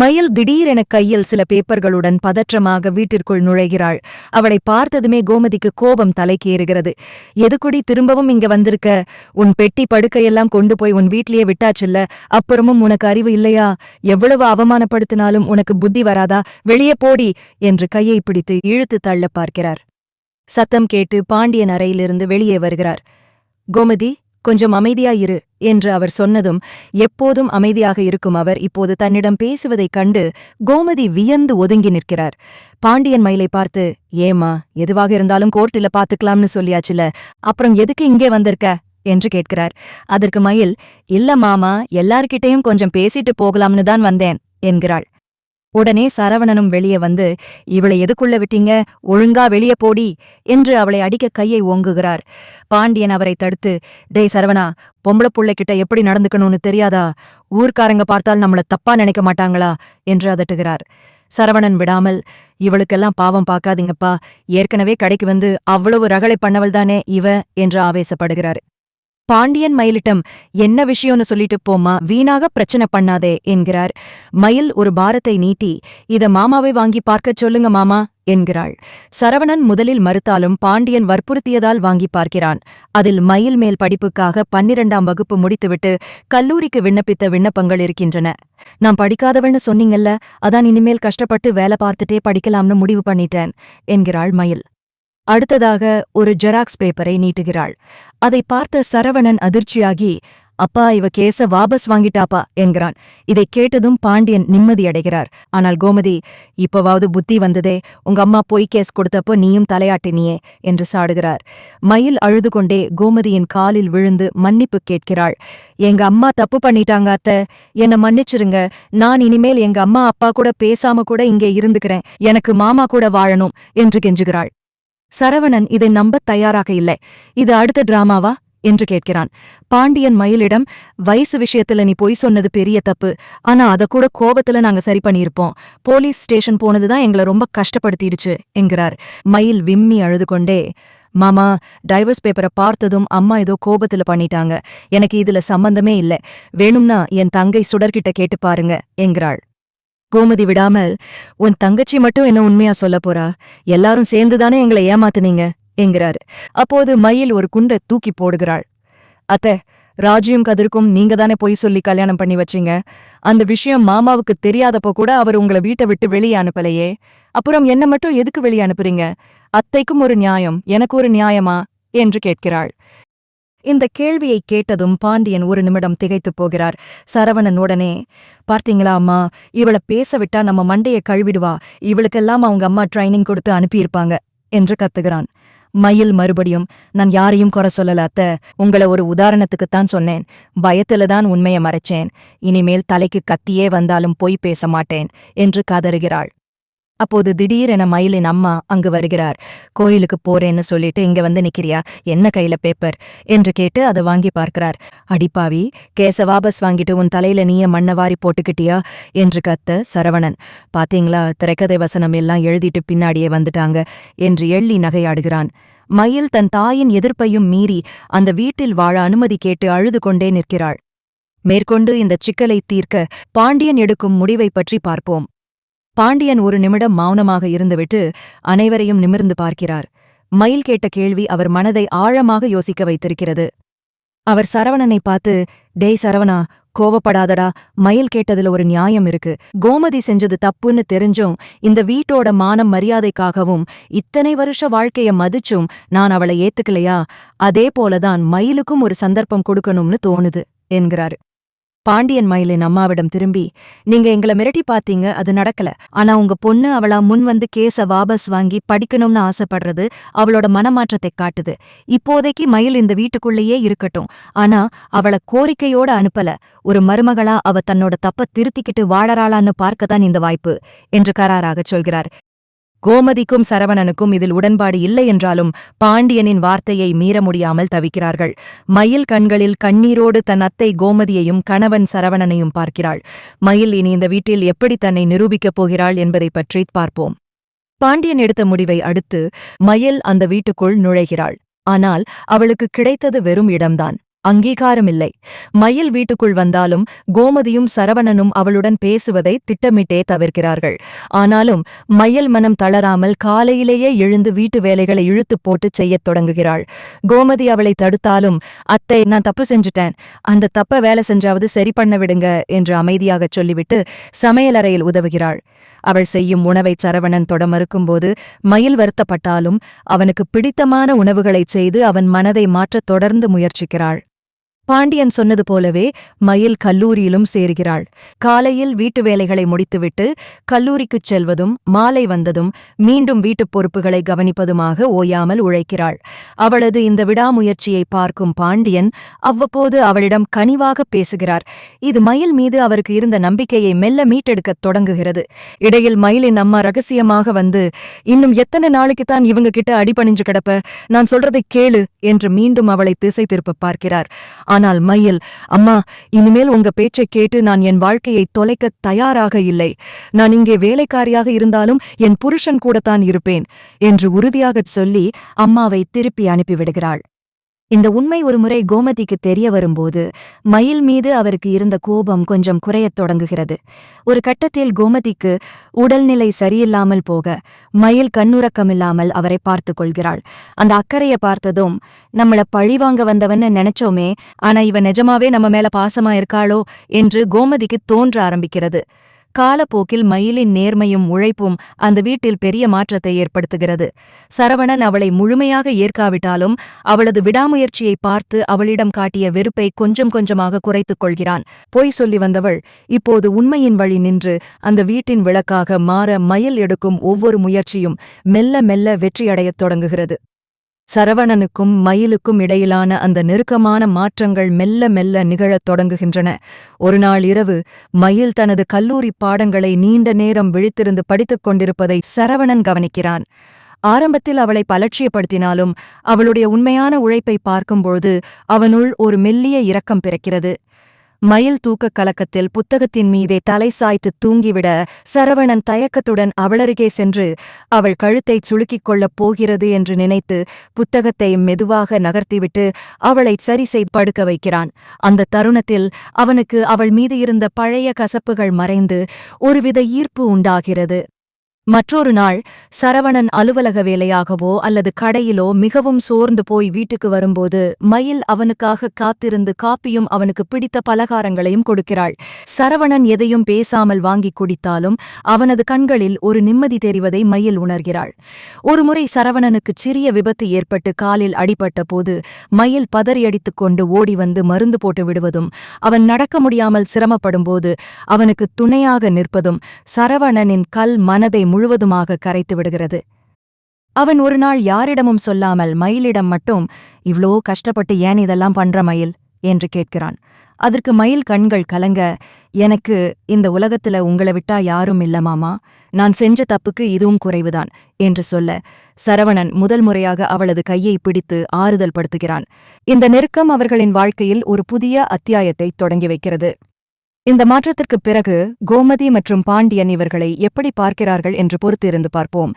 மயில் திடீரென கையில் சில பேப்பர்களுடன் பதற்றமாக வீட்டிற்குள் நுழைகிறாள். அவளை பார்த்ததுமே கோமதிக்கு கோபம் தலைக்கேறுகிறது. எதுக்குடி திரும்பவும் இங்க வந்திருக்க? உன் பெட்டி படுக்கையெல்லாம் கொண்டு போய் உன் வீட்லயே விட்டாச்சுல்ல, அப்புறமும் உனக்கு அறிவு இல்லையா? எவ்வளவு அவமானப்படுத்தினாலும் உனக்கு புத்தி வராதா? வெளியே போடி என்று கையை பிடித்து இழுத்து தள்ள பார்க்கிறார். சத்தம் கேட்டு பாண்டியன் அறையிலிருந்து வெளியே வருகிறார். கோமதி, கொஞ்சம் அமைதியாயிரு என்று அவர் சொன்னதும், எப்போதும் அமைதியாக இருக்கும் அவர் இப்போது தன்னிடம் பேசுவதைக் கண்டு கோமதி வியந்து ஒதுங்கி நிற்கிறார். பாண்டியன் மயிலை பார்த்து, ஏமா, எதுவாக இருந்தாலும் கோர்ட்டில பாத்துக்கலாம்னு சொல்லியாச்சுல, அப்புறம் எதுக்கு இங்கே வந்திருக்க என்று கேட்கிறார். அதற்கு மயில், இல்ல மாமா, எல்லார்கிட்டையும் கொஞ்சம் பேசிட்டு போகலாம்னு தான் வந்தேன் என்கிறாள். உடனே சரவணனும் வெளியே வந்து, இவளை எதுக்குள்ள விட்டீங்க? ஒழுங்கா வெளியே போடி என்று அவளை அடிக்க கையை ஓங்குகிறார். பாண்டியன் அவரை தடுத்து, டேய் சரவணா, பொம்பளை புள்ளைக்கிட்ட எப்படி நடந்துக்கணும்னு தெரியாதா? ஊர்க்காரங்க பார்த்தால் நம்மள தப்பா நினைக்க மாட்டாங்களா என்று அதட்டுகிறார். சரவணன் விடாமல், இவளுக்கெல்லாம் பாவம் பார்க்காதீங்கப்பா, ஏற்கனவே கடைக்கு வந்து அவ்வளவு ரகளை பண்ணவள்தானே இவ என்று ஆவேசப்படுகிறார். பாண்டியன் மயிலிட்டம், என்ன விஷயம்னு சொல்லிட்டு போமா, வீணாக பிரச்சனை பண்ணாதே என்கிறார். மயில் ஒரு பாரத்தை நீட்டி, இத மாமாவை வாங்கி பார்க்கச் சொல்லுங்க மாமா என்கிறாள். சரவணன் முதலில் மறுத்தாலும் பாண்டியன் வற்புறுத்தியதால் வாங்கி பார்க்கிறான். அதில் மயில் மேல் படிப்புக்காக 12ஆம் வகுப்பு முடித்துவிட்டு கல்லூரிக்கு விண்ணப்பித்த விண்ணப்பங்கள் இருக்கின்றன. நான் படிக்காதவள்னு சொன்னீங்கல்ல, அதான் இனிமேல் கஷ்டப்பட்டு வேலை பார்த்துட்டே படிக்கலாம்னு முடிவு பண்ணிட்டேன் என்கிறாள் மயில். அடுத்ததாக ஒரு ஜெராக்ஸ் பேப்பரை நீட்டுகிறாள். அதை பார்த்த சரவணன் அதிர்ச்சியாகி, அப்பா, இவ கேஸ வாபஸ் வாங்கிட்டாப்பா என்கிறான். இதை கேட்டதும் பாண்டியன் நிம்மதியடைகிறார். ஆனால் கோமதி, இப்பவாவது புத்தி வந்ததே, உங்க அம்மா பொய் கேஸ் கொடுத்தப்போ நீயும் தலையாட்டினியே என்று சாடுகிறார். மயில் அழுது கொண்டே கோமதியின் காலில் விழுந்து மன்னிப்பு கேட்கிறாள். எங்க அம்மா தப்பு பண்ணிட்டாங்க அத்தை, என்ன மன்னிச்சிருங்க. நான் இனிமேல் எங்க அம்மா அப்பா கூட பேசாம கூட இங்கே இருந்துக்கிறேன். எனக்கு மாமா கூட வாழணும் என்று கெஞ்சுகிறாள். சரவணன் இதை நம்பத் தயாராக இல்லை. இது அடுத்த டிராமாவா என்று கேட்கிறான். பாண்டியன் மயிலிடம், வயசு விஷயத்துல நீ பொய் சொன்னது பெரிய தப்பு, ஆனா அத கூட கோபத்துல நாங்க சரி பண்ணியிருப்போம். போலீஸ் ஸ்டேஷன் போனதுதான் எங்களை ரொம்ப கஷ்டப்படுத்திடுச்சு என்கிறார். மயில் விம்மி அழுது கொண்டே, மாமா, டைவர்ஸ் பேப்பரை பார்த்ததும் அம்மா ஏதோ கோபத்துல பண்ணிட்டாங்க, எனக்கு இதுல சம்பந்தமே இல்ல, வேணும்னா என் தங்கை சுடர்கிட்ட கேட்டு பாருங்க என்கிறாள். கோமதி விடாமல், உன் தங்கச்சி மட்டும் என்ன உண்மையா சொல்ல போறா? எல்லாரும் சேர்ந்துதானே எங்களை ஏமாத்துனீங்க என்கிறாரு. அப்போது மயில் ஒரு குண்டை தூக்கி போடுகிறாள். அத்தை, ராஜியும் கதிர்க்கும் நீங்க தானே பொய் சொல்லி கல்யாணம் பண்ணி வச்சீங்க. அந்த விஷயம் மாமாவுக்கு தெரியாதப்போ கூட அவர் உங்களை வீட்டை விட்டு வெளியே அனுப்பலையே, அப்புறம் என்ன மட்டும் எதுக்கு வெளியே அனுப்புறீங்க? அத்தைக்கும் ஒரு நியாயம், எனக்கு ஒரு நியாயமா என்று கேட்கிறாள். இந்த கேள்வியை கேட்டதும் பாண்டியன் ஒரு நிமிடம் திகைத்துப் போகிறார். சரவணன் உடனே, பார்த்தீங்களா அம்மா, இவளை பேச விட்டா நம்ம மண்டையை கழுவிடுவா, இவளுக்கெல்லாம் அவங்க அம்மா ட்ரைனிங் கொடுத்து அனுப்பியிருப்பாங்க என்று கத்துகிறான். மயில் மறுபடியும், நான் யாரையும் குறை சொல்லல அத்தை, உங்களை ஒரு உதாரணத்துக்குத்தான் சொன்னேன். பயத்துலதான் உண்மையை மறைச்சேன். இனிமேல் தலைக்கு கத்தியே வந்தாலும் பொய் பேச மாட்டேன் என்று கதறுகிறாள். அப்போது திடீரென மயிலின் அம்மா அங்கு வருகிறார். கோயிலுக்கு போறேன்னு சொல்லிட்டு இங்க வந்து நிக்கிறியா? என்ன கையில பேப்பர் என்று கேட்டு அதை வாங்கி பார்க்கிறார். அடிப்பாவி, கேஸ வாபஸ் வாங்கிட்டு உன் தலையில நீய மண்ணை வாரி போட்டுக்கிட்டியா என்று கத்த சரவணன், பாத்தீங்களா, திரைக்கதை வசனம் எல்லாம் எழுதிட்டு பின்னாடியே வந்துட்டாங்க என்று எள்ளி நகையாடுகிறான். மயில் தன் தாயின் எதிர்ப்பையும் மீறி அந்த வீட்டில் வாழ அனுமதி கேட்டு அழுது கொண்டே நிற்கிறாள். மேற்கொண்டு இந்த சிக்கலை தீர்க்க பாண்டியன் எடுக்கும் முடிவை பற்றி பார்ப்போம். பாண்டியன் ஒரு நிமிடம் மௌனமாக இருந்துவிட்டு அனைவரையும் நிமிர்ந்து பார்க்கிறார். மயில் கேட்ட கேள்வி அவர் மனதை ஆழமாக யோசிக்க வைத்திருக்கிறது. அவர் சரவணனை பார்த்து, டேய் சரவணா, கோவப்படாதடா, மயில் கேட்டதுல ஒரு நியாயம் இருக்கு. கோமதி செஞ்சது தப்புன்னு தெரிஞ்சும் இந்த வீட்டோட மானம் மரியாதைக்காகவும் இத்தனை வருஷ வாழ்க்கைய மதிச்சும் நான் அவளை ஏத்துக்கலையா? அதே போலதான் மயிலுக்கும் ஒரு சந்தர்ப்பம் கொடுக்கணும்னு தோணுது என்கிறாரு. பாண்டியன் மயிலின் அம்மாவிடம் திரும்பி, நீங்க எங்களை மிரட்டி பாத்தீங்க, அது நடக்கல. ஆனா உங்க பொண்ணு அவளா முன் வந்து கேஸ வாபஸ் வாங்கி படிக்கணும்னு ஆசைப்படுறது அவளோட மனமாற்றத்தை காட்டுது. இப்போதைக்கு மயில் இந்த வீட்டுக்குள்ளேயே இருக்கட்டும், ஆனா அவளை கோரிக்கையோட அனுப்பல. ஒரு மருமகளா அவ தன்னோட தப்ப திருத்திக்கிட்டு வாழறாளான்னு பார்க்கத்தான் இந்த வாய்ப்பு என்று கராராகச் சொல்கிறார். கோமதிக்கும் சரவணனுக்கும் இதில் உடன்பாடு இல்லை என்றாலும் பாண்டியனின் வார்த்தையை மீற முடியாமல் தவிக்கிறார்கள். மயில் கண்களில் கண்ணீரோடு தன் அத்தை கோமதியையும் கணவன் சரவணனையும் பார்க்கிறாள். மயில் இனி இந்த வீட்டில் எப்படி தன்னை நிரூபிக்கப் போகிறாள் என்பதை பற்றி பார்ப்போம். பாண்டியன் எடுத்த முடிவை அடுத்து மயில் அந்த வீட்டுக்குள் நுழைகிறாள். ஆனால் அவளுக்கு கிடைத்தது வெறும் இடம்தான். அங்கீகாரமில்லை. மயில் வீட்டுக்குள் வந்தாலும் கோமதியும் சரவணனும் அவளுடன் பேசுவதை திட்டமிட்டே தவிர்க்கிறார்கள். ஆனாலும் மயில் மனம் தளராமல் காலையிலேயே எழுந்து வீட்டு வேலைகளை இழுத்துப் போட்டு செய்யத் தொடங்குகிறாள். கோமதி அவளை தடுத்தாலும், அத்தை, நான் தப்பு செஞ்சுட்டேன், அந்த தப்ப வேலை செஞ்சாவது சரி பண்ண விடுங்க என்று அமைதியாகச் சொல்லிவிட்டு சமையலறையில் உதவுகிறாள். அவள் செய்யும் உணவை சரவணன் தொட மறுக்கும்போது மயில் வருத்தப்பட்டாலும் அவனுக்கு பிடித்தமான உணவுகளைச் செய்து அவன் மனதை மாற்றத் தொடர்ந்து முயற்சிக்கிறாள். பாண்டியன் சொன்னது போலவே மயில் கல்லூரியிலும் சேர்கிறாள். காலையில் வீட்டு வேலைகளை முடித்துவிட்டு கல்லூரிக்குச் செல்வதும் மாலை வந்ததும் மீண்டும் வீட்டுப் பொறுப்புகளை கவனிப்பதுமாக ஓயாமல் உழைக்கிறாள். அவளது இந்த விடாமுயற்சியை பார்க்கும் பாண்டியன் அவ்வப்போது அவளிடம் கனிவாக பேசுகிறார். இது மயில் மீது அவருக்கு இருந்த நம்பிக்கையை மெல்ல மீட்டெடுக்கத் தொடங்குகிறது. இடையில் மயிலின் அம்மா ரகசியமாக வந்து, இன்னும் எத்தனை நாளைக்குத்தான் இவங்க கிட்ட அடிபணிஞ்சு கிடப்ப, நான் சொல்றதை கேளு என்று மீண்டும் அவளை திசை திருப்ப பார்க்கிறார். ஆனால் மயில், அம்மா, இனிமேல் உங்க பேச்சைக் கேட்டு நான் என் வாழ்க்கையை தொலைக்கத் தயாராக இல்லை. நான் இங்கே வேலைக்காரியாக இருந்தாலும் என் புருஷன் கூடத்தான் இருப்பேன் என்று உறுதியாகச் சொல்லி அம்மாவை திருப்பி அனுப்பிவிடுகிறாள். இந்த உண்மை ஒருமுறை கோமதிக்கு தெரிய வரும்போது மயில் மீது அவருக்கு இருந்த கோபம் கொஞ்சம் குறையத் தொடங்குகிறது. ஒரு கட்டத்தில் கோமதிக்கு உடல்நிலை சரியில்லாமல் போக மயில் கண்ணுறக்கமில்லாமல் அவரை பார்த்து கொள்கிறாள். அந்த அக்கறையை பார்த்ததும், நம்மள பழிவாங்க வந்தவன்னு நினைச்சோமே, ஆனா இவ நிஜமாவே நம்ம மேல பாசமா இருக்காளோ என்று கோமதிக்கு தோன்ற ஆரம்பிக்கிறது. காலப்போக்கில் மயிலின் நேர்மையும் உழைப்பும் அந்த வீட்டில் பெரிய மாற்றத்தை ஏற்படுத்துகிறது. சரவணன் அவளை முழுமையாக ஏற்காவிட்டாலும் அவளது விடாமுயற்சியை பார்த்து அவளிடம் காட்டிய வெறுப்பை கொஞ்சம் கொஞ்சமாக குறைத்துக் கொள்கிறான். பொய் சொல்லி வந்தவள் இப்போது உண்மையின் வழி நின்று அந்த வீட்டின் விளக்காக மாற மயில் எடுக்கும் ஒவ்வொரு முயற்சியும் மெல்ல மெல்ல வெற்றியடையத் தொடங்குகிறது. சரவணனுக்கும் மயிலுக்கும் இடையிலான அந்த நெருக்கமான மாற்றங்கள் மெல்ல மெல்ல நிகழத் தொடங்குகின்றன. ஒருநாள் இரவு மயில் தனது கல்லூரி பாடங்களை நீண்ட நேரம் விழித்திருந்து படித்துக் கொண்டிருப்பதை சரவணன் கவனிக்கிறான். ஆரம்பத்தில் அவளை பலட்சியப்படுத்தினாலும் அவளுடைய உண்மையான உழைப்பை பார்க்கும்போது அவனுள் ஒரு மெல்லிய இரக்கம் பிறக்கிறது. மயில் தூக்கக் கலக்கத்தில் புத்தகத்தின் மீதே தலை சாய்த்து தூங்கிவிட சரவணன் தயக்கத்துடன் அவளருகே சென்று அவள் கழுத்தைச் சுளுக்கிக் கொள்ளப் போகிறது என்று நினைத்து புத்தகத்தை மெதுவாக நகர்த்திவிட்டு அவளை சரி செய்து படுக்க வைக்கிறான். அந்த தருணத்தில் அவனுக்கு அவள் மீது இருந்த பழைய கசப்புகள் மறைந்து ஒருவித ஈர்ப்பு உண்டாகிறது. மற்றொரு நாள் சரவணன் அலுவலக வேலையாகவோ அல்லது கடையிலோ மிகவும் சோர்ந்து போய் வீட்டுக்கு வரும்போது மயில் அவனுக்காக காத்திருந்து காப்பியும் அவனுக்கு பிடித்த பலகாரங்களையும் கொடுக்கிறாள். சரவணன் எதையும் பேசாமல் வாங்கி குடித்தாலும் அவனது கண்களில் ஒரு நிம்மதி தெரிவதை மயில் உணர்கிறாள். ஒருமுறை சரவணனுக்கு சிறிய விபத்து ஏற்பட்டு காலில் அடிபட்ட போது மயில் பதறியடித்துக் கொண்டு ஓடி வந்து மருந்து போட்டு விடுவதும் அவன் நடக்க முடியாமல் சிரமப்படும்போது அவனுக்கு துணையாக நிற்பதும் சரவணனின் கல் மனதை முழுவதுமாக கரைத்து விடுகிறது. அவன் ஒரு நாள் யாரிடமும் சொல்லாமல் மயிலிடம் மட்டும், இவ்ளோ கஷ்டப்பட்டு ஏன் இதெல்லாம் பண்ற மயில் என்று கேட்கிறான். அதற்கு மயில் கண்கள் கலங்க, எனக்கு இந்த உலகத்துல உங்களை விட்டா யாரும் இல்ல மாமா, நான் செஞ்ச தப்புக்கு இதுவும் குறைவுதான் என்று சொல்ல சரவணன் முதல் முறையாக அவளது கையை பிடித்து ஆறுதல் படுத்துகிறான். இந்த நெருக்கம் அவர்களின் வாழ்க்கையில் ஒரு புதிய அத்தியாயத்தை தொடங்கி வைக்கிறது. இந்த மாற்றத்திற்குப் பிறகு கோமதி மற்றும் பாண்டியன் இவர்களை எப்படி பார்க்கிறார்கள் என்று பொறுத்திருந்து பார்ப்போம்.